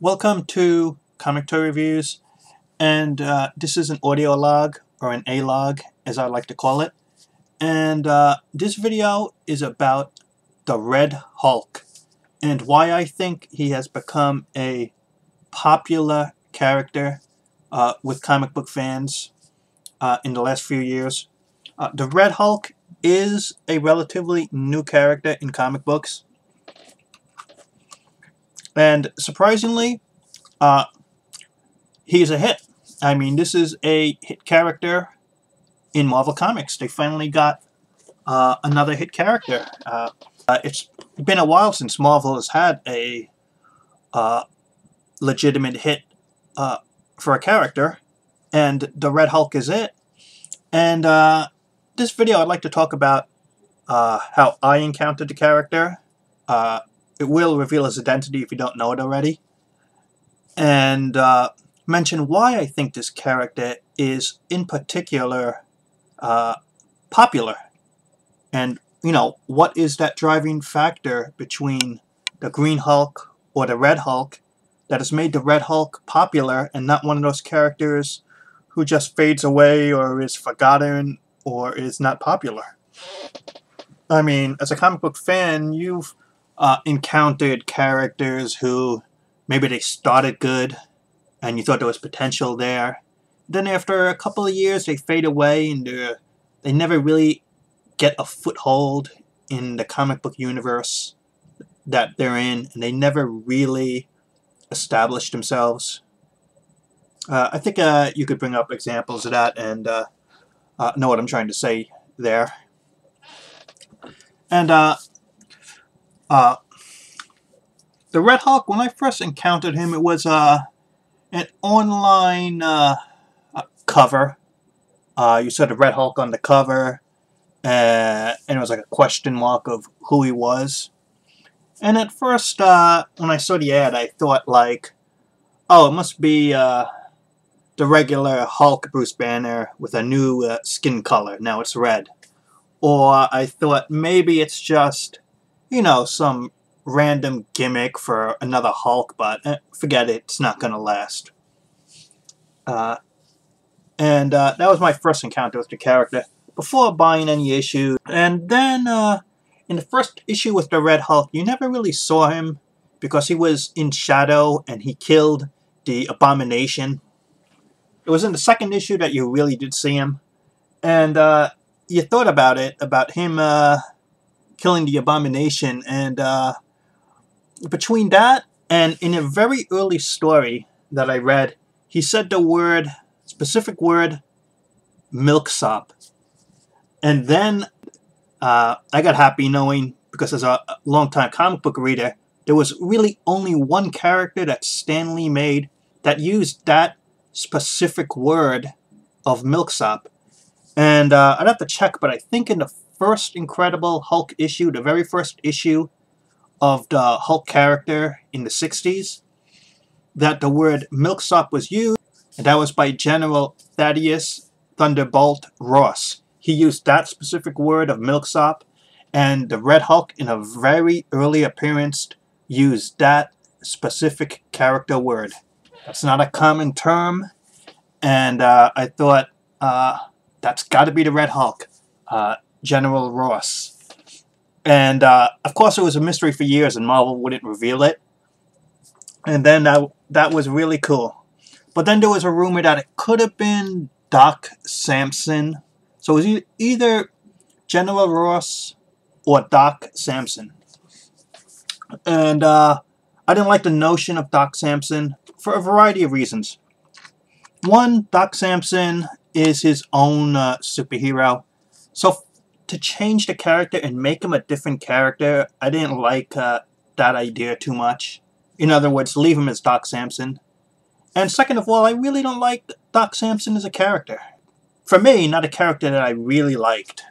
Welcome to Comic Toy Reviews, and this is an audio log, or an A-log as I like to call it. And this video is about the Red Hulk and why I think he has become a popular character with comic book fans in the last few years. The Red Hulk is a relatively new character in comic books, and surprisingly, he's a hit. I mean, this is a hit character in Marvel Comics. They finally got another hit character. It's been a while since Marvel has had a legitimate hit for a character, and the Red Hulk is it. And this video, I'd like to talk about how I encountered the character. It will reveal his identity if you don't know it already. And mention why I think this character is, in particular, popular. And, you know, what is that driving factor between the Green Hulk or the Red Hulk that has made the Red Hulk popular and not one of those characters who just fades away or is forgotten or is not popular? I mean, as a comic book fan, you've encountered characters who maybe they started good and you thought there was potential there. Then after a couple of years, they fade away and they never really get a foothold in the comic book universe that they're in, and they never really establish themselves. I think you could bring up examples of that and know what I'm trying to say there. And the Red Hulk, when I first encountered him, it was an online cover. You saw the Red Hulk on the cover, and it was like a question mark of who he was. And at first, when I saw the ad, I thought like, oh, it must be the regular Hulk Bruce Banner with a new skin color. Now it's red. Or I thought maybe it's just, you know, some random gimmick for another Hulk, but forget it, it's not going to last. And that was my first encounter with the character before buying any issue. And then in the first issue with the Red Hulk, you never really saw him because he was in shadow and he killed the Abomination. It was in the second issue that you really did see him. And you thought about it, about him killing the Abomination, and between that and in a very early story that I read, he said the specific word, milksop. And then I got happy knowing, because as a long-time comic book reader, there was really only one character that Stan Lee made that used that specific word of milksop. And I'd have to check, but I think in the first Incredible Hulk issue, the very first issue of the Hulk character in the 60s, that the word milksop was used, and that was by General Thaddeus Thunderbolt Ross. He used that specific word of milksop, and the Red Hulk, in a very early appearance, used that specific character word. That's not a common term, and I thought, that's got to be the Red Hulk, General Ross. And of course it was a mystery for years and Marvel wouldn't reveal it. And then that was really cool. But then there was a rumor that it could have been Doc Samson. So it was either General Ross or Doc Samson. And I didn't like the notion of Doc Samson for a variety of reasons. One, Doc Samson is his own superhero. So to change the character and make him a different character, I didn't like that idea too much. In other words, leave him as Doc Samson. And second of all, I really don't like Doc Samson as a character. For me, not a character that I really liked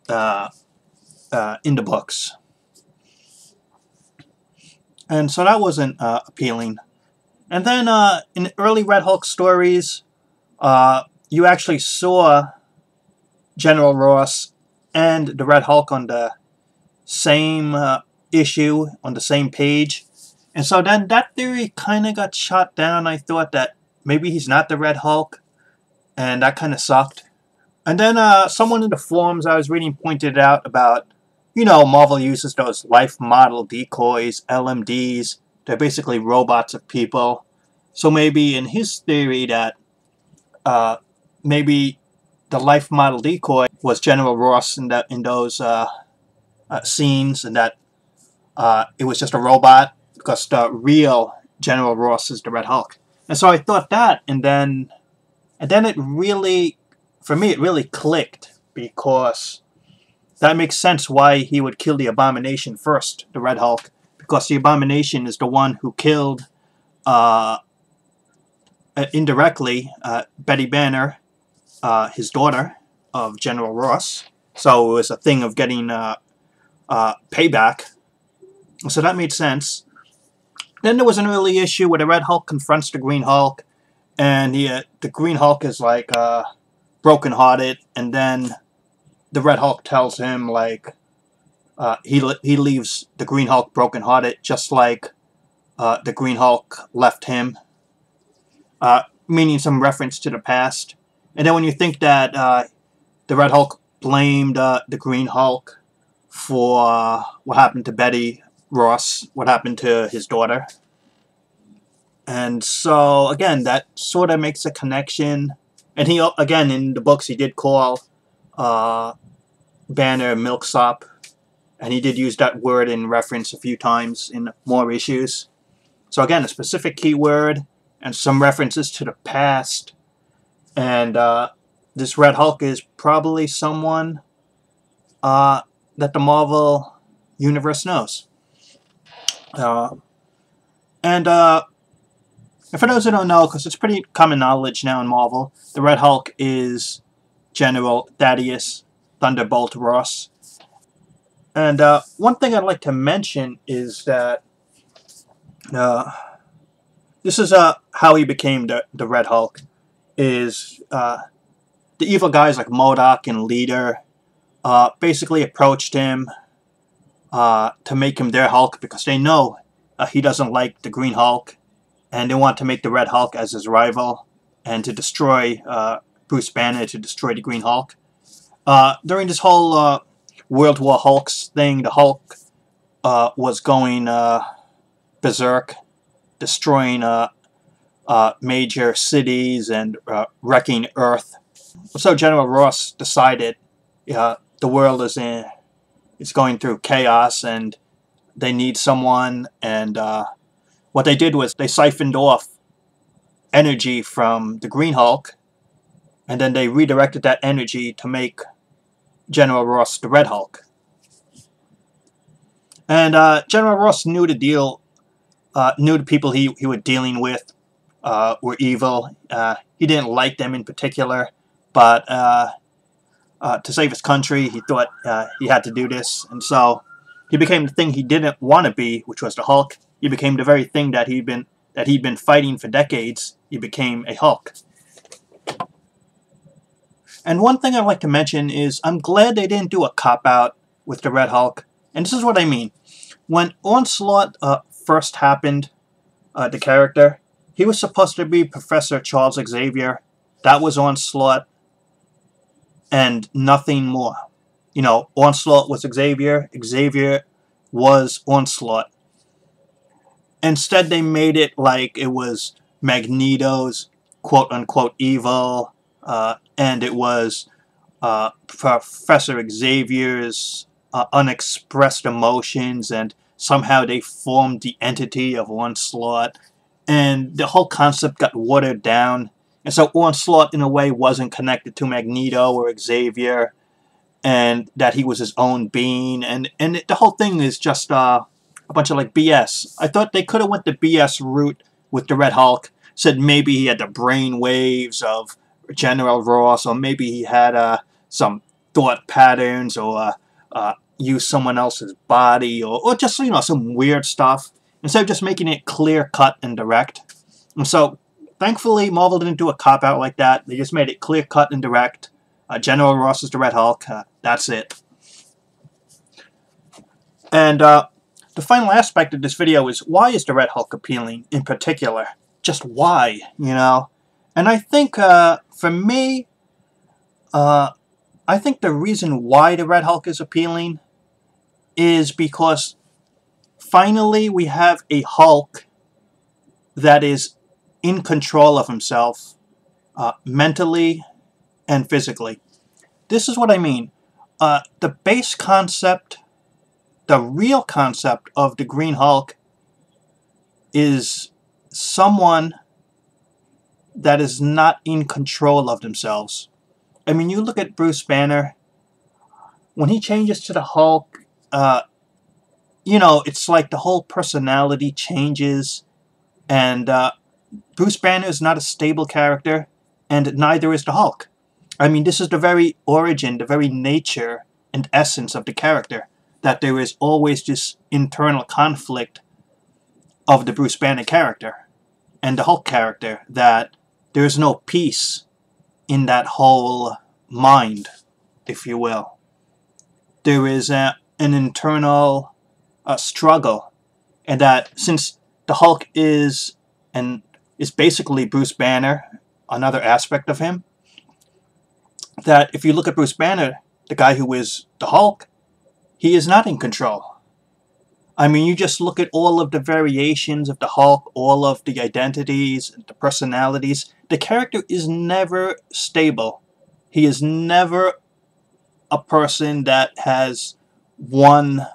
in the books. And so that wasn't appealing. And then in early Red Hulk stories, you actually saw General Ross and the Red Hulk on the same issue, on the same page. And so then that theory kind of got shot down. I thought that maybe he's not the Red Hulk, and that kind of sucked. And then someone in the forums I was reading pointed out about, Marvel uses those life model decoys, LMDs. They're basically robots of people. So maybe in his theory that maybe the life model decoy was General Ross in those scenes, and that it was just a robot because the real General Ross is the Red Hulk. And so I thought that, and then it really, for me, it really clicked, because that makes sense why he would kill the Abomination first, the Red Hulk, because the Abomination is the one who killed, indirectly, Betty Banner, his daughter of General Ross. So it was a thing of getting payback. So that made sense. Then there was an early issue where the Red Hulk confronts the Green Hulk, and the Green Hulk is like brokenhearted, and then the Red Hulk tells him like he leaves the Green Hulk brokenhearted, just like the Green Hulk left him, meaning some reference to the past. And then when you think that the Red Hulk blamed the Green Hulk for what happened to Betty Ross, what happened to his daughter. And so, again, that sort of makes a connection. And he, again, in the books, he did call Banner milksop. And he did use that word in reference a few times in more issues. So, again, a specific keyword and some references to the past. And this Red Hulk is probably someone that the Marvel Universe knows. And for those who don't know, because it's pretty common knowledge now in Marvel, the Red Hulk is General Thaddeus Thunderbolt Ross. And one thing I'd like to mention is that this is how he became the Red Hulk. Is the evil guys like MODOK and Leader basically approached him to make him their Hulk, because they know he doesn't like the Green Hulk, and they want to make the Red Hulk as his rival, and to destroy Bruce Banner, to destroy the Green Hulk. During this whole World War Hulks thing, the Hulk was going berserk, destroying major cities and wrecking Earth. So General Ross decided the world is going through chaos, and they need someone. And what they did was they siphoned off energy from the Green Hulk, and then they redirected that energy to make General Ross the Red Hulk. And General Ross knew the deal, knew the people he was dealing with were evil. He didn't like them in particular, but to save his country, he thought he had to do this. And so he became the thing he didn't want to be, which was the Hulk. He became the very thing that he'd been fighting for decades. He became a Hulk. And one thing I'd like to mention is I'm glad they didn't do a cop-out with the Red Hulk. And this is what I mean. When Onslaught first happened, the character, he was supposed to be Professor Charles Xavier. That was Onslaught, and nothing more. You know, Onslaught was Xavier. Xavier was Onslaught. Instead, they made it like it was Magneto's quote-unquote evil, and it was Professor Xavier's unexpressed emotions, and somehow they formed the entity of Onslaught, and the whole concept got watered down. And so Onslaught, in a way, wasn't connected to Magneto or Xavier, and that he was his own being, and the whole thing is just a bunch of like BS. I thought they could have went the BS route with the Red Hulk, said maybe he had the brain waves of General Ross, or maybe he had some thought patterns, or used someone else's body, or just, you know, some weird stuff, instead of just making it clear-cut and direct. And so, thankfully, Marvel didn't do a cop-out like that. They just made it clear-cut and direct. General Ross is the Red Hulk. That's it. And the final aspect of this video is, why is the Red Hulk appealing in particular? Just why, you know? And I think, for me, I think the reason why the Red Hulk is appealing is because finally we have a Hulk that is in control of himself, mentally and physically. This is what I mean. The base concept, the real concept of the Green Hulk is someone that is not in control of themselves. I mean, you look at Bruce Banner, when he changes to the Hulk, you know, it's like the whole personality changes, and Bruce Banner is not a stable character, and neither is the Hulk. I mean, this is the very origin, the very nature and essence of the character, that there is always this internal conflict of the Bruce Banner character and the Hulk character, that there is no peace in that whole mind, if you will. There is an internal struggle, and that since the Hulk is basically Bruce Banner, another aspect of him, that if you look at Bruce Banner, the guy who is the Hulk, he is not in control. I mean, you just look at all of the variations of the Hulk, all of the identities, the personalities. The character is never stable. He is never a person that has one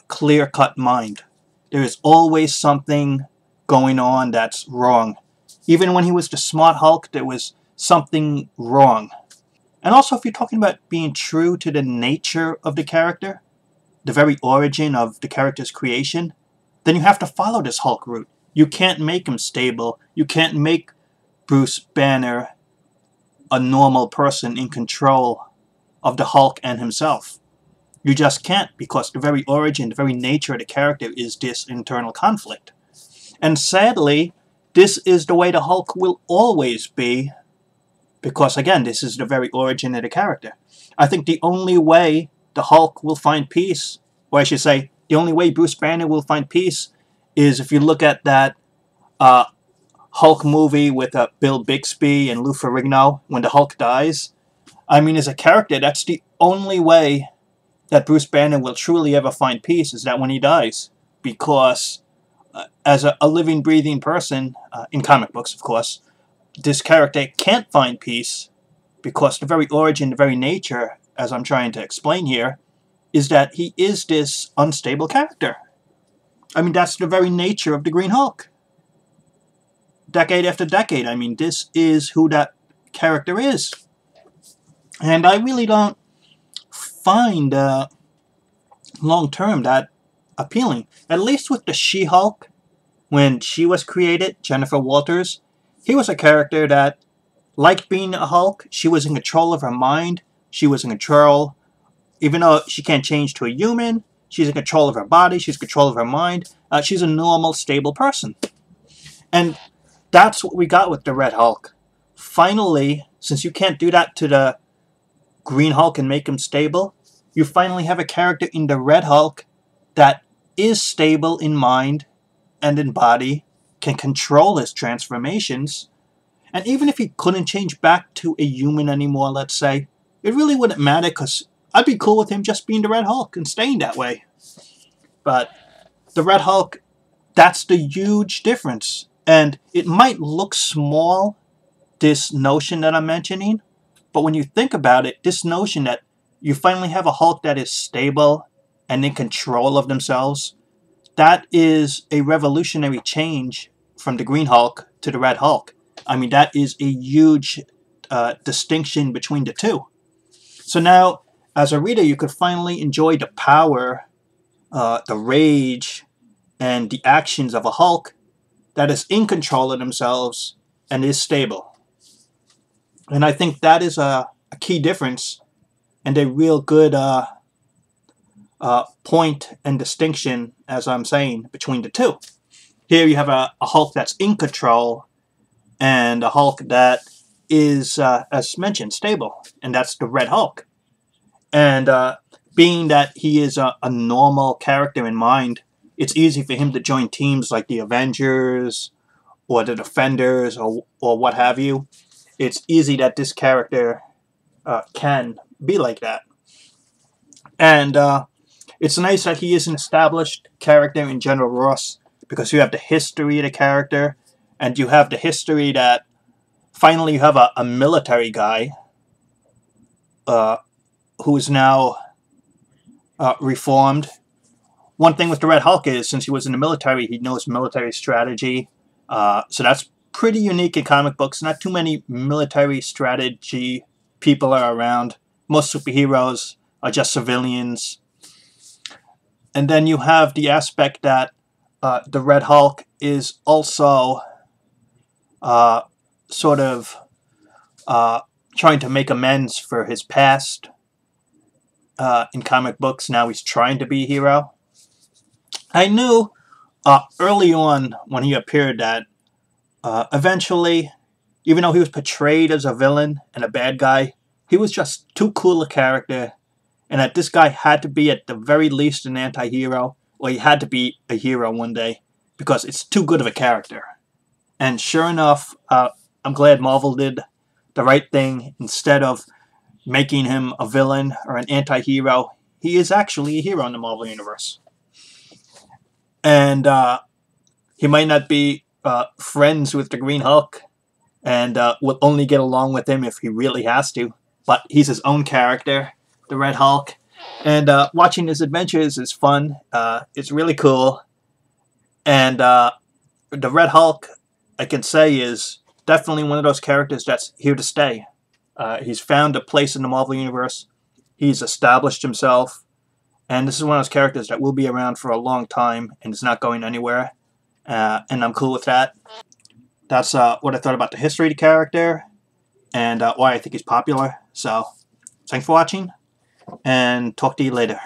clear-cut mind. There is always something going on that's wrong. Even when he was the smart Hulk, there was something wrong. And also, if you're talking about being true to the nature of the character, the very origin of the character's creation, then you have to follow this Hulk route. You can't make him stable. You can't make Bruce Banner a normal person in control of the Hulk and himself. You just can't, because the very origin, the very nature of the character is this internal conflict. And sadly, this is the way the Hulk will always be, because again, this is the very origin of the character. I think the only way the Hulk will find peace, or I should say, the only way Bruce Banner will find peace, is if you look at that Hulk movie with Bill Bixby and Lou Ferrigno, when the Hulk dies. I mean, as a character, that's the only way that Bruce Banner will truly ever find peace, is that when he dies. Because as a living, breathing person, in comic books, of course, this character can't find peace, because the very origin, the very nature, as I'm trying to explain here, is that he is this unstable character. I mean, that's the very nature of the Green Hulk. Decade after decade, I mean, this is who that character is. And I really don't find long-term that appealing. At least with the She-Hulk, when she was created, Jennifer Walters, he was a character that liked being a Hulk. She was in control of her mind. She was in control, even though she can't change to a human, she's in control of her body, she's in control of her mind. She's a normal, stable person. And that's what we got with the Red Hulk. Finally, since you can't do that to the Green Hulk and make him stable, you finally have a character in the Red Hulk that is stable in mind and in body, can control his transformations, and even if he couldn't change back to a human anymore, let's say, it really wouldn't matter, because I'd be cool with him just being the Red Hulk and staying that way. But the Red Hulk, that's the huge difference. And it might look small, this notion that I'm mentioning, but when you think about it, this notion that you finally have a Hulk that is stable and in control of themselves, that is a revolutionary change from the Green Hulk to the Red Hulk. I mean, that is a huge distinction between the two. So now, as a reader, you could finally enjoy the power, the rage, and the actions of a Hulk that is in control of themselves and is stable. And I think that is a key difference and a real good point and distinction, as I'm saying, between the two. Here you have a Hulk that's in control and a Hulk that is, as mentioned, stable. And that's the Red Hulk. And being that he is a normal character in mind, it's easy for him to join teams like the Avengers or the Defenders or what have you. It's easy that this character can be like that. And it's nice that he is an established character in General Ross, because you have the history of the character, and you have the history that finally you have a military guy who is now reformed. One thing with the Red Hulk is, since he was in the military, he knows military strategy. So that's pretty unique in comic books. Not too many military strategy people are around. Most superheroes are just civilians. And then you have the aspect that the Red Hulk is also sort of trying to make amends for his past in comic books. Now he's trying to be a hero. I knew early on when he appeared that eventually, even though he was portrayed as a villain and a bad guy, he was just too cool a character, and that this guy had to be at the very least an anti-hero, or he had to be a hero one day, because it's too good of a character. And sure enough, I'm glad Marvel did the right thing. Instead of making him a villain or an anti-hero, he is actually a hero in the Marvel Universe. And he might not be friends with the Green Hulk, and will only get along with him if he really has to. But he's his own character, the Red Hulk. And watching his adventures is fun. It's really cool. And the Red Hulk, I can say, is definitely one of those characters that's here to stay. He's found a place in the Marvel Universe. He's established himself. And this is one of those characters that will be around for a long time and is not going anywhere. And I'm cool with that. That's what I thought about the history of the character and why I think he's popular. So, thanks for watching, and talk to you later.